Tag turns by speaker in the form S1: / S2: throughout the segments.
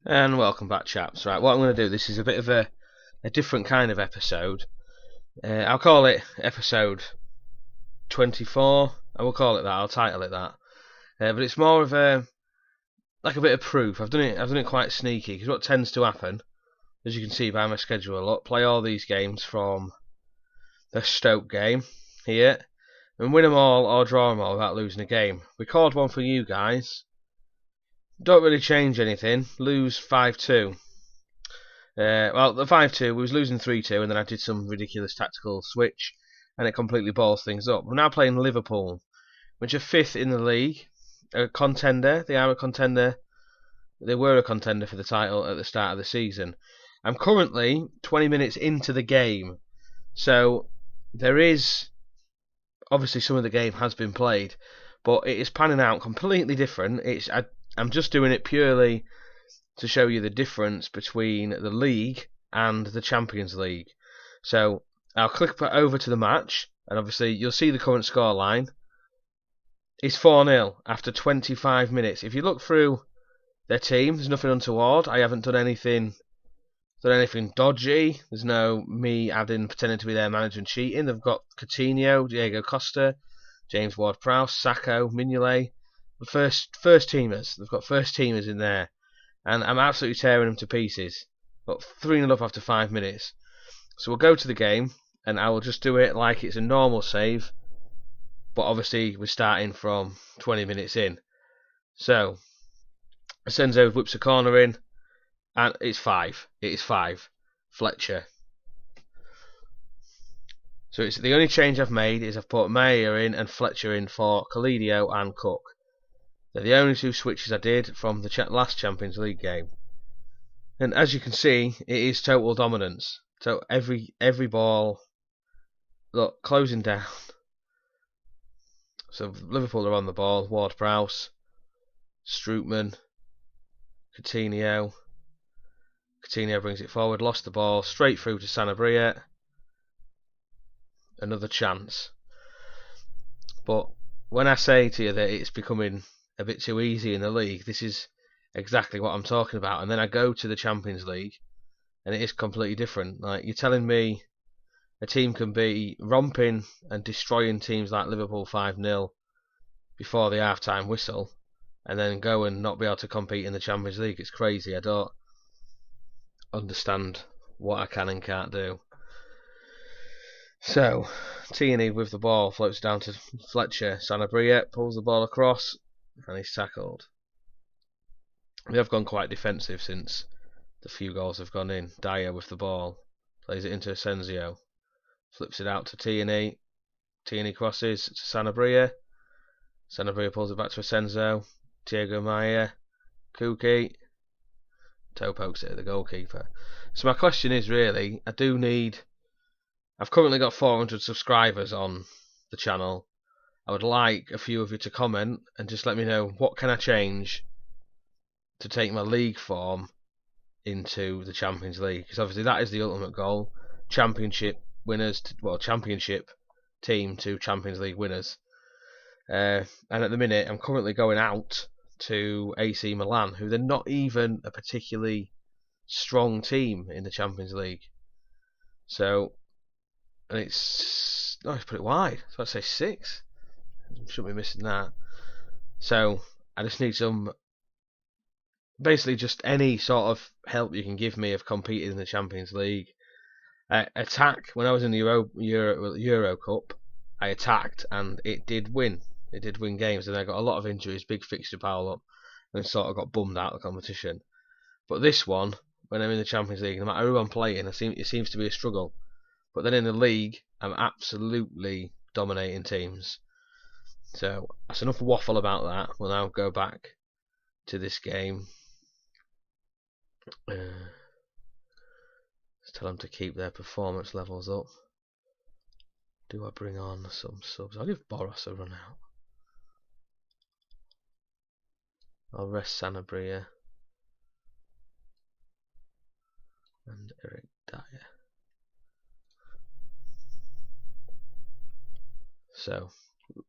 S1: And welcome back, chaps. Right, what I'm going to do, this is a bit of a different kind of episode. I'll call it episode 24. I will call it that. I'll title it that. But it's more of like a bit of proof. I've done it quite sneaky, because what tends to happen, as you can see by my schedule, I play all these games from the Stoke game here, and win them all or draw them all without losing a game. Record one for you guys. Don't really change anything. Lose 5-2. Well, the 5-2, we was losing 3-2, and then I did some ridiculous tactical switch, and it completely balls things up. We're now playing Liverpool, which are 5th in the league, a contender. They are a contender. They were a contender for the title at the start of the season. I'm currently 20 minutes into the game, so there is obviously some of the game has been played, but it is panning out completely different. I'm just doing it purely to show you the difference between the league and the Champions League. So I'll click over to the match, and obviously you'll see the current scoreline. It's 4-0 after 25 minutes. If you look through their team, there's nothing untoward. I haven't done anything dodgy. There's no me pretending to be their manager and cheating. They've got Coutinho, Diego Costa, James Ward-Prowse, Sacco, Mignolet. The first teamers. They've got first teamers in there, and I'm absolutely tearing them to pieces. But 3-0 up after 5 minutes. So we'll go to the game, and I will just do it like it's a normal save, but obviously we're starting from 20 minutes in. So Asenzo whips a corner in, and it's 5. It is 5. Fletcher. So it's the only change I've made is I've put Mayer in and Fletcher in for Calidio and Cook. They're the only two switches I did from the last Champions League game. And as you can see, it is total dominance. So every ball, look, closing down. So Liverpool are on the ball. Ward-Prowse, Strootman, Coutinho. Coutinho brings it forward, lost the ball, straight through to Sanabria. Another chance. But when I say to you that it's becoming a bit too easy in the league, this is exactly what I'm talking about. And then I go to the Champions League, and it is completely different. Like, you're telling me a team can be romping and destroying teams like Liverpool 5-0 before the half-time whistle, and then go and not be able to compete in the Champions League. It's crazy. I don't understand what I can and can't do. So Tierney with the ball floats down to Fletcher. Sanabria pulls the ball across, and he's tackled. We have gone quite defensive since the few goals have gone in. Dyer with the ball, plays it into Asensio, flips it out to Tierney. Tierney crosses to Sanabria. Sanabria pulls it back to Asensio. Diego Mayer, Kuki, toe pokes it at the goalkeeper. So my question is really, I've currently got 400 subscribers on the channel. I would like a few of you to comment and just let me know what can I change to take my league form into the Champions League, because obviously that is the ultimate goal. Championship winners, championship team to Champions League winners. And at the minute I'm currently going out to AC Milan, who they're not even a particularly strong team in the Champions League. So, and it's put it wide, so I'd say 6. Shouldn't be missing that. So I just need basically just any sort of help you can give me of competing in the Champions League. Attack, when I was in the Euro Cup, I attacked and it did win. It did win games, and I got a lot of injuries, big fixture pile up, and sort of got bummed out of the competition. But this one, when I'm in the Champions League, no matter who I'm playing, it seems to be a struggle. But then in the league, I'm absolutely dominating teams. So that's enough waffle about that. We'll now go back to this game. Let's tell them to keep their performance levels up. Do I bring on some subs? I'll give Boros a run out. I'll rest Sanabria and Eric Dyer. So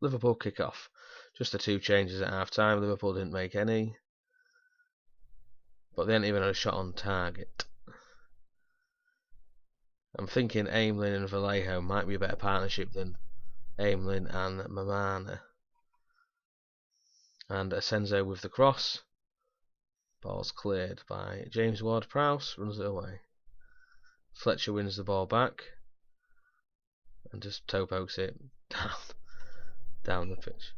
S1: Liverpool kick off. Just the 2 changes at half time. Liverpool didn't make any. but they haven't even had a shot on target. I'm thinking Amelin and Vallejo might be a better partnership than Amelin and Mamana. And Asenzo with the cross. Ball's cleared by James Ward-Prowse, runs it away. Fletcher wins the ball back and just toe pokes it down the pitch.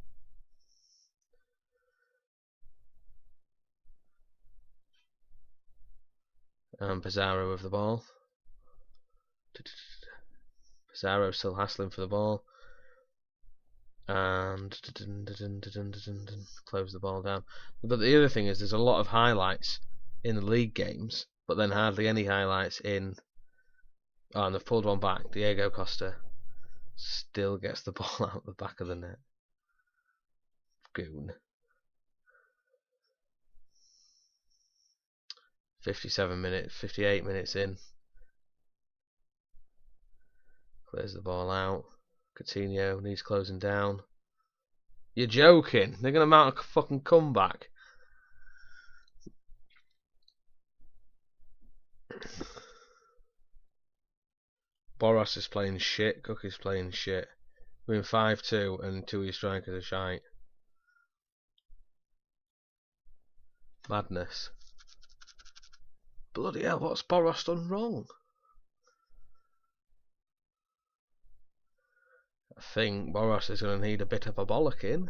S1: And Pizarro with the ball. Pizarro still hassling for the ball. And close the ball down. But the other thing is there's a lot of highlights in the league games, but then hardly any highlights in... Oh, and they've pulled one back. Diego Costa still gets the ball out the back of the net. Goon. 58 minutes in. Clears the ball out. Coutinho needs closing down. You're joking? They're going to mount a fucking comeback. Boros is playing shit. Cook is playing shit. We're in 5-2 and 2 of your strikers are shite. Madness. Bloody hell, what's Boros done wrong? I think Boros is going to need a bit of a bollocking.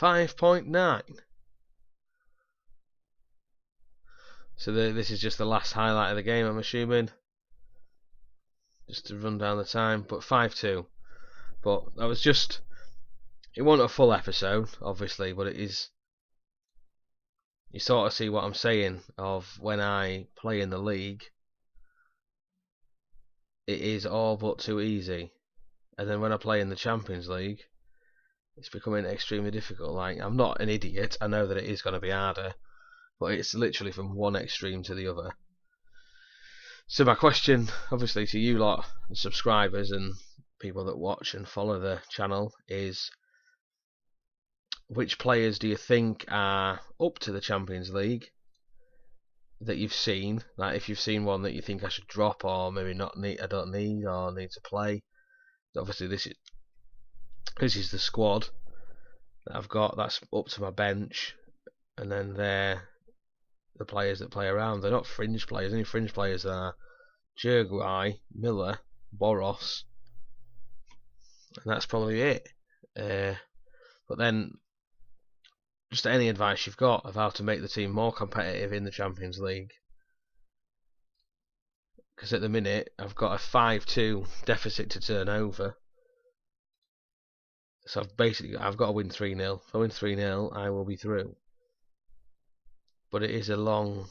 S1: 5.9. So this is just the last highlight of the game, I'm assuming. Just to run down the time, but 5-2. But that was just... It wasn't a full episode, obviously, but it is... You sort of see what I'm saying of when I play in the league. It is all but too easy, and then when I play in the Champions League, it's becoming extremely difficult. Like, I'm not an idiot, I know that it is going to be harder, but it's literally from one extreme to the other. So my question, obviously, to you lot, subscribers and people that watch and follow the channel, is which players do you think are up to the Champions League that you've seen? Like, if you've seen one that you think I should drop, or maybe not need, I don't need, or need to play. Obviously, this is the squad that I've got. That's up to my bench, and then they're the players that play around. They're not fringe players. Any fringe players are Jurguai, Miller, Boros, and that's probably it. But then, just any advice you've got of how to make the team more competitive in the Champions League. Because at the minute, I've got a 5-2 deficit to turn over. So I've got to win 3-0. If I win 3-0, I will be through. But it is a long,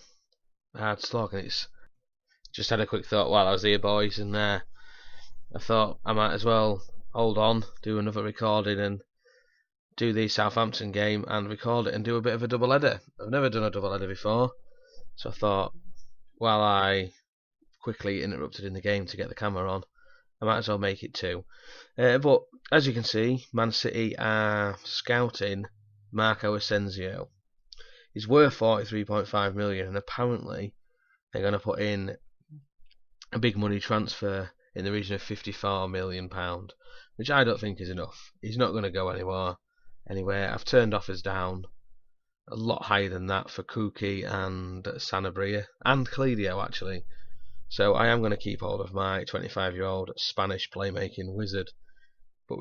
S1: hard slog, and it's... Just had a quick thought while I was here, boys, and I thought I might as well hold on, do another recording, and do the Southampton game and record it and do a bit of a double header. I've never done a double header before, so I thought while I quickly interrupted in the game to get the camera on, I might as well make it two. But as you can see, Man City are scouting Marco Asensio. He's worth 43.5 million, and apparently they're going to put in a big money transfer in the region of £54 million, which I don't think is enough. He's not going to go anywhere. I've turned offers down a lot higher than that for Kuki and Sanabria and Cledio, actually. So I am going to keep hold of my 25-year-old Spanish playmaking wizard. But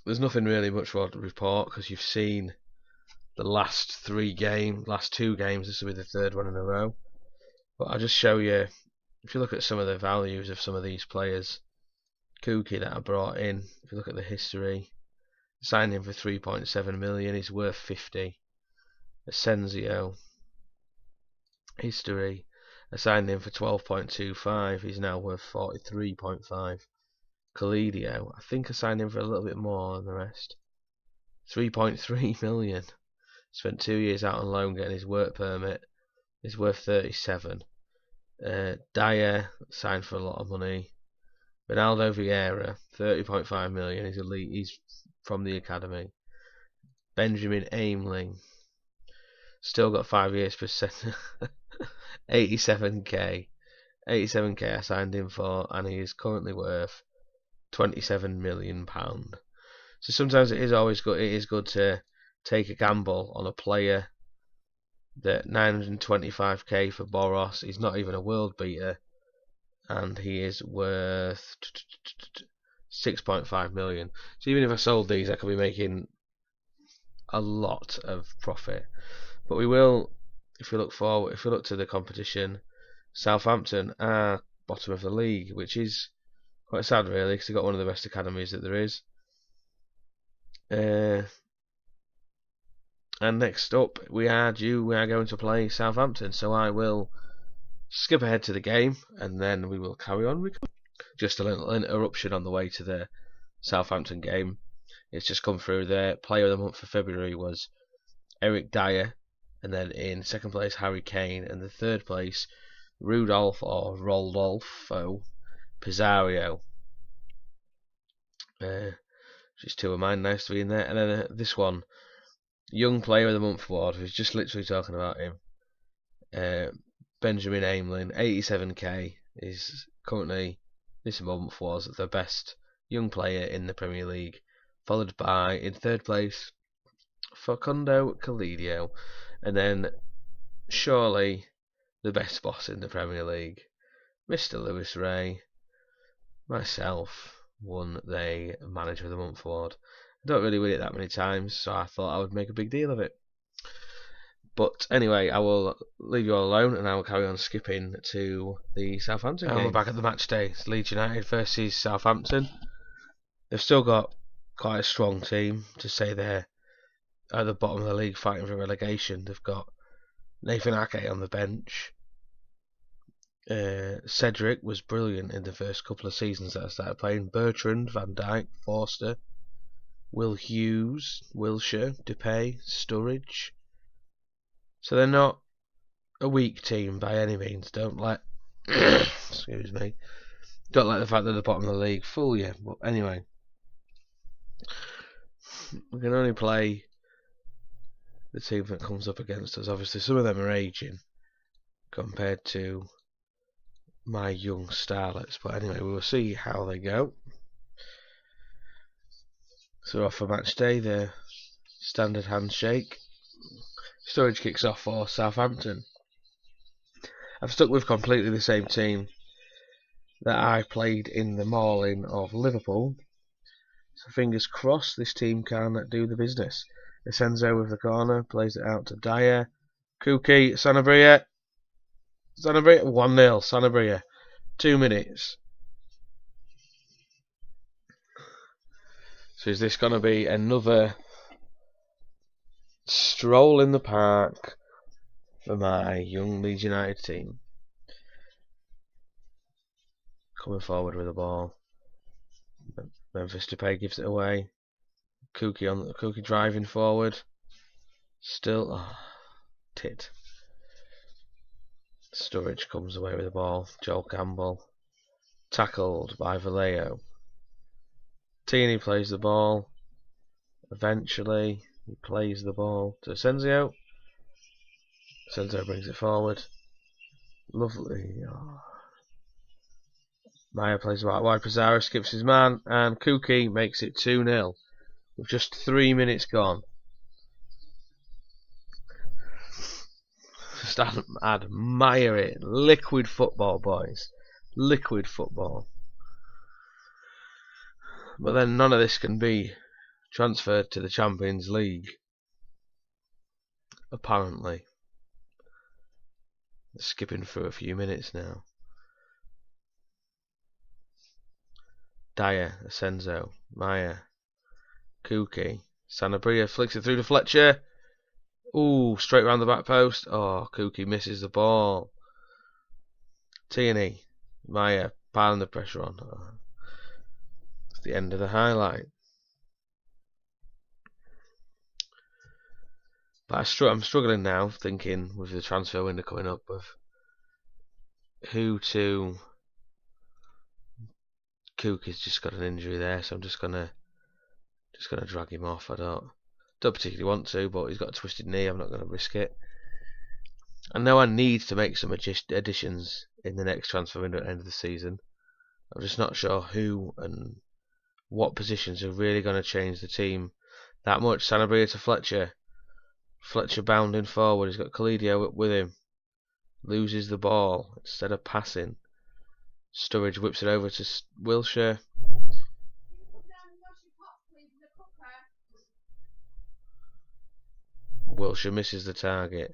S1: there's nothing really much more to report, because you've seen the last two games. This will be the third one in a row. But I'll just show you, if you look at some of the values of some of these players. Kuki that I brought in, if you look at the history, signed him for 3.7 million, he's worth 50. Asensio, history, I signed him for 12.25, he's now worth 43.5. Cledio, I think I signed him for a little bit more than the rest. 3.3 million. Spent 2 years out on loan getting his work permit. He's worth 37. Dyer, signed for a lot of money. Ronaldo Vieira, 30.5 million. He's elite. He's from the academy. Benjamin Aimling. Still got 5 years per 87k. 87k I signed him for, and he is currently worth £27 million. So sometimes it is always good. It is good to take a gamble on a player. That 925k for Boros. He's not even a world beater, and he is worth 6.5 million. So even if I sold these, I could be making a lot of profit. But we will, if we look forward, if we look to the competition, Southampton are bottom of the league, which is quite sad really, because they've got one of the best academies that there is. And next up we are going to play Southampton, so I will skip ahead to the game and then we will carry on. Just a little interruption on the way to the Southampton game. It's just come through. The player of the month for February was Eric Dyer, and then in second place Harry Kane, and the third place Rudolph or Rodolfo Pizarro. Just two of mine, nice to be in there. And then this one, Young Player of the Month award, who's just literally talking about him. Benjamin Aimling, 87k, is currently, this month, was the best young player in the Premier League, followed by, in third place, Facundo Calidio, and then surely the best boss in the Premier League, Mr. Lewis Ray, myself, won the Manager of the Month award. I don't really win it that many times, so I thought I would make a big deal of it. But anyway, I will leave you all alone, and I will carry on skipping to the Southampton game. We're back at the match day. It's Leeds United versus Southampton. They've still got quite a strong team, to say they're at the bottom of the league fighting for relegation. They've got Nathan Ake on the bench. Cedric was brilliant in the first couple of seasons that I started playing. Bertrand, Van Dijk, Forster, Will Hughes, Wilshere, Depay, Sturridge. So they're not a weak team by any means. Don't let excuse me. Don't let the fact they're at the bottom of the league fool you. But anyway, we can only play the team that comes up against us. Obviously, some of them are aging compared to my young starlets. But anyway, we will see how they go. So off for match day, the standard handshake. Sturridge kicks off for Southampton. I've stuck with completely the same team that I played in the mauling of Liverpool. So fingers crossed this team can do the business. Asenzo with the corner, plays it out to Dyer. Kuki, Sanabria. 1-0, Sanabria. 2 minutes. So is this going to be another stroll in the park for my young Leeds United team? Coming forward with the ball. Memphis Depay gives it away. Kuki driving forward. Still tit. Sturridge comes away with the ball. Joel Campbell tackled by Vallejo. Tierney plays the ball. Eventually he plays the ball to Asensio. Asensio brings it forward. Lovely. Maya plays the ball wide. Pizarro skips his man, and Kuki makes it 2-0 with just 3 minutes gone. Just admire it. Liquid football, boys. Liquid football. But then none of this can be transferred to the Champions League. Apparently. Skipping through a few minutes now. Dyer, Asenzo, Maya, Kuki, Sanabria flicks it through to Fletcher. Ooh, straight round the back post. Oh, Kuki misses the ball. Tierney, Maya piling the pressure on. It's the end of the highlight. But I'm struggling now, thinking with the transfer window coming up, of who to. Kuki's just got an injury there, so I'm just gonna drag him off. I Don't particularly want to, but he's got a twisted knee. I'm not going to risk it. I know I need to make some additions in the next transfer window at the end of the season. I'm just not sure who and what positions are really going to change the team that much. Sanabria to Fletcher. Fletcher bounding forward. He's got Calidio with him. Loses the ball instead of passing. Sturridge whips it over to Wilshere. Wilshere misses the target.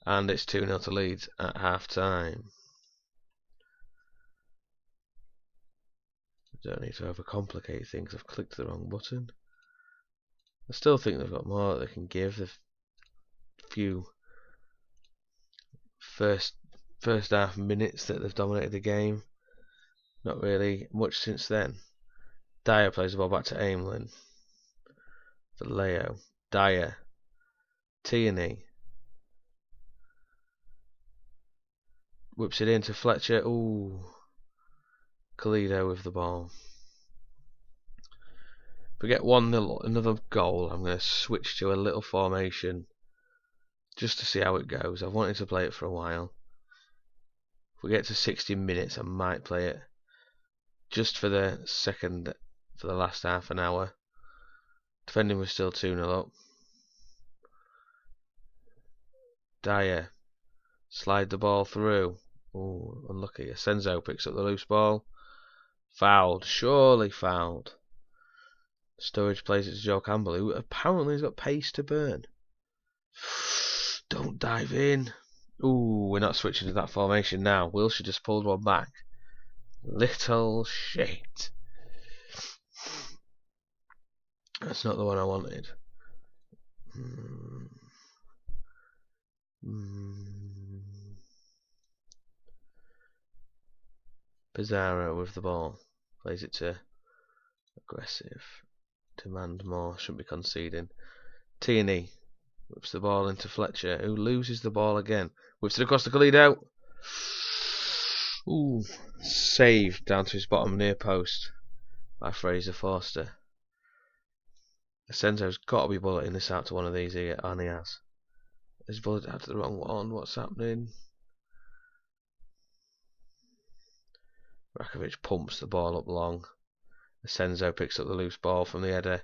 S1: And it's 2-0 to Leeds at half time. Don't need to overcomplicate things. I've clicked the wrong button. I still think they've got more that they can give. The few first half minutes that they've dominated the game. Not really much since then. Dyer plays the ball back to Amelin. For Leo. Dyer. Tierney. Whips it into Fletcher. Ooh. Calido with the ball. If we get 1-0, another goal, I'm going to switch to a little formation just to see how it goes. I've wanted to play it for a while. If we get to 60 minutes, I might play it just for the last half an hour. Defending was still 2-0 up. Dyer. Slide the ball through. Ooh, unlucky. Asenzo picks up the loose ball. Fouled. Surely fouled. Sturridge plays it to Joe Campbell, who apparently has got pace to burn. Don't dive in. Ooh, we're not switching to that formation now. Wilshere just pulled one back. Little shit. That's not the one I wanted. Pizarro with the ball. Plays it to aggressive. Demand more. Shouldn't be conceding. Tierney whips the ball into Fletcher, who loses the ball again. Whips it across the Calido. Ooh. Saved down to his bottom near post by Fraser Forster. Asenzo's got to be bulleting this out to one of these here, and he has. He's bulleted out to the wrong one. What's happening? Rakovic pumps the ball up long. Asenzo picks up the loose ball from the header.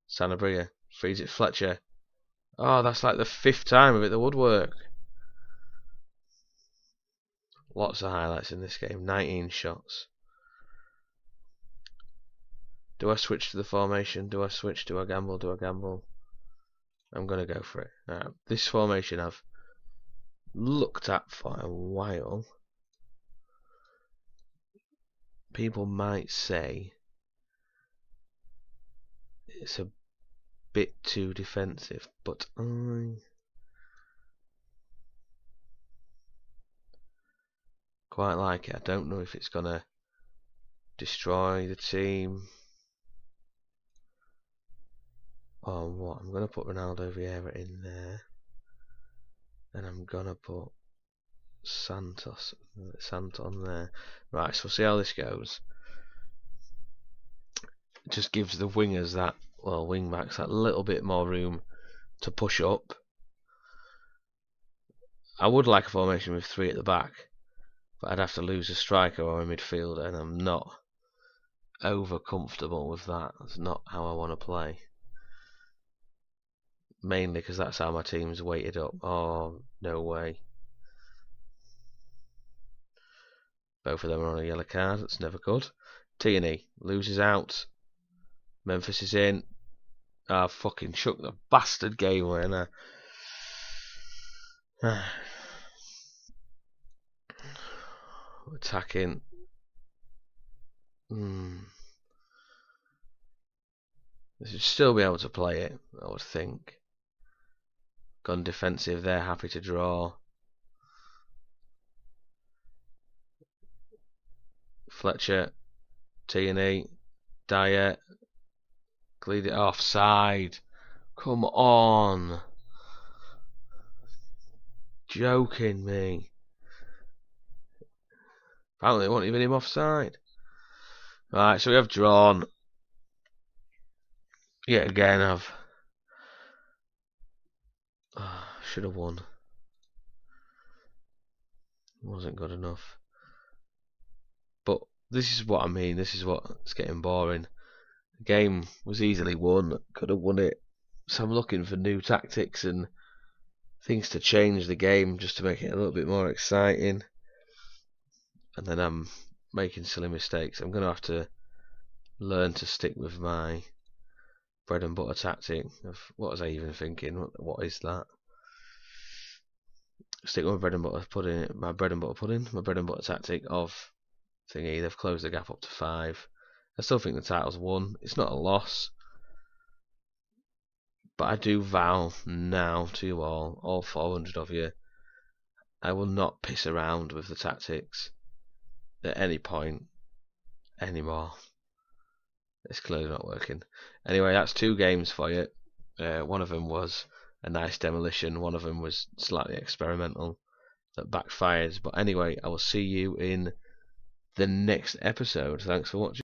S1: Sanabria frees it Fletcher. Oh, that's like the 5th time of it, the woodwork. Lots of highlights in this game. 19 shots. Do I switch to the formation? Do I switch? Do I gamble? Do I gamble? I'm going to go for it. Right, this formation I've looked at for a while. People might say it's a bit too defensive, but I quite like it. I don't know if it's going to destroy the team or what. I'm going to put Ronaldo Vieira in there, and I'm going to put Santon there. Right, so we'll see how this goes. It just gives the wingers that, well, wing backs, that little bit more room to push up. I would like a formation with 3 at the back, but I'd have to lose a striker or a midfielder, and I'm not over comfortable with that. That's not how I want to play. Mainly because that's how my team's weighted up. Oh, no way. Both of them are on a yellow card. That's never good. Tierney loses out. Memphis is in. I fucking shook the bastard game away, and attacking. They should still be able to play it, I would think. Gone defensive, they're happy to draw. Fletcher, Tierney, Dyer, cleared it offside. Come on. Joking me. Apparently it wasn't even him offside. Right, so we have drawn. Yet again, should have won. Wasn't good enough. But this is what I mean. This is what's getting boring. The game was easily won. Could have won it. So I'm looking for new tactics and things to change the game just to make it a little bit more exciting. And then I'm making silly mistakes. I'm going to have to learn to stick with my bread and butter tactic of what was I even thinking? What is that? Stick with my bread and butter pudding. My bread and butter tactic of thingy. They've closed the gap up to 5. I still think the title's won. It's not a loss, but I do vow now to you all 400 of you, I will not piss around with the tactics at any point anymore. It's clearly not working. Anyway, that's 2 games for you. One of them was a nice demolition. One of them was slightly experimental that backfired. But anyway, I will see you in the next episode. Thanks for watching.